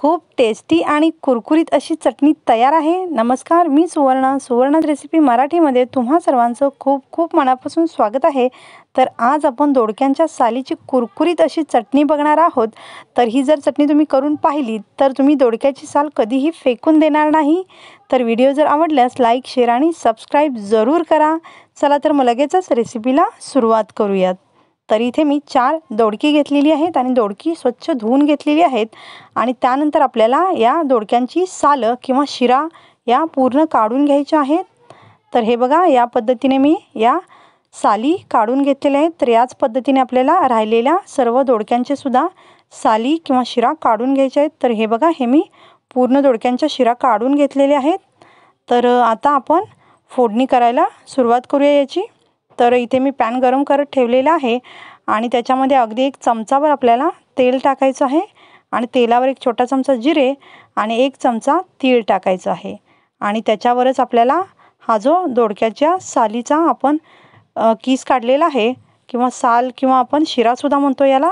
खूप टेस्टी आणि कुरकुरीत अशी चटणी तयार आहे। नमस्कार, मी सुवर्णास रेसिपी मराठीमध्ये तुम्हा सर्वांचं खूप खूप मनापासून स्वागत आहे। तर आज आपण दोडक्यांच्या सालीची कुरकुरीत अशी चटणी बघणार आहोत। तर ही जर चटणी तुम्ही करून पाहिली तर तुम्ही दोडक्याची साल कधीही फेकून देणार नाही। तर व्हिडिओ जर आवडल्यास लाईक, शेअर आणि सबस्क्राइब जरूर करा। चला तर मग लगेचच रेसिपीला सुरुवात करूयात। तर इथे मी 4 दोडकी घेतलेली आहेत आणि दोडकी स्वच्छ धुवून घेतलेली आहेत आणि त्यानंतर आपल्याला या दोडक्यांची साल किंवा शिरा या पूर्ण काढून घ्यायच्या आहेत। तर हे बघा, या पद्धतीने मी या साली काढून घेतलेल्या आहेत। तर याच पद्धतीने आपल्याला राहिलेल्या सर्व दोडक्यांचे सुद्धा साली किंवा शिरा काढून घ्यायचे आहेत। तर हे बघा, हे मी पूर्ण दोडक्यांच्या शिरा काढून घेतलेले आहेत। तर आता आपण फोडणी करायला सुरुवात करूया याची। तर इथे मी पॅन गरम करत ठेवलेला आहे आणि त्याच्यामध्ये अगदी 1 चमचाभर आपल्याला तेल टाकायचं आहे आणि तेलावर 1 छोटा चमचा जिरे आणि 1 चमचा तीळ टाकायचं आहे आणि त्याच्यावरच आपल्याला हा जो दोडक्याच्या सालीचा आपण किस काढलेला आहे किंवा साल किंवा आपण शिरा सुद्धा म्हणतो याला,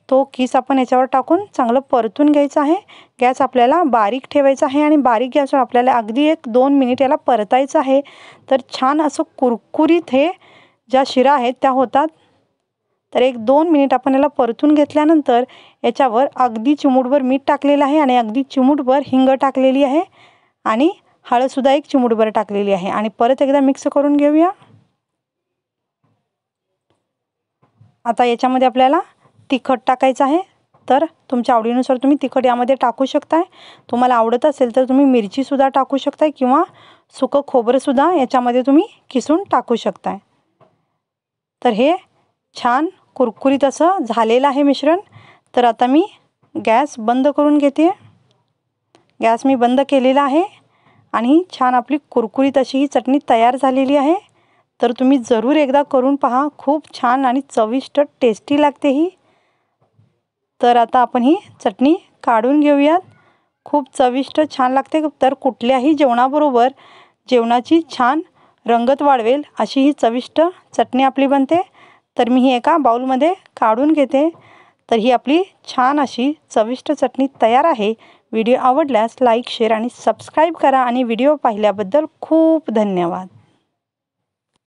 तो किस आपण याच्यावर टाकून चांगलं परतून घ्यायचा आहे। गॅस आपल्याला बारीक ठेवायचा आहे आणि बारीक गॅसवर आपल्याला अगदी 1-2 मिनिट याला परतायचं आहे। तर छान असं कुरकुरीत हे ज्या शिरा आहेत त्या होतात। तर 1-2 मिनिट आपण याला परतून घेतल्यानंतर याच्यावर अगदी चिमूटभर मीठ टाकलेलं आहे आणि अगदी चिमूटभर हिंग टाकलेली आहे आणि हळद सुद्धा 1 चिमूटभर टाकलेली आहे आणि परत एकदा मिक्स करून घेऊया। आता याच्यामध्ये आपल्याला तिखट टाकायचं आहे। तर तुमच्या आवडीनुसार तुम्ही तिखट यामध्ये टाकू शकताय। तुम्हाला आवडत असेल तर तुम्ही मिरची सुद्धा टाकू शकताय किंवा सुकं खोबरं सुद्धा याच्यामध्ये तुम्ही किसून टाकू शकताय। तर हे छान कुरकुरीत असं झालेलं आहे मिश्रण। तर आता मी गॅस बंद करून घेते। गॅस मी बंद केलेला आहे आणि छान आपली कुरकुरीत अशी ही चटणी तयार झालेली आहे। तर तुम्ही जरूर एकदा करून पहा, खूप छान आणि चविष्ट टेस्टी लागते ही। तर आता आपण ही चटणी काढून घेऊयात। खूप चविष्ट छान लागते। तर कुठल्याही जेवणाबरोबर जेवणाची छान रंगत वाढवेल अशी ही चविष्ट चटणी आपली बनते। तर मी ही एका बाउलमध्ये काढून घेते। तर ही आपली छान अशी चविष्ट चटणी तयार आहे। व्हिडिओ आवडल्यास लाईक, शेअर आणि सबस्क्राइब करा आणि व्हिडिओ पाहिल्याबद्दल खूप धन्यवाद।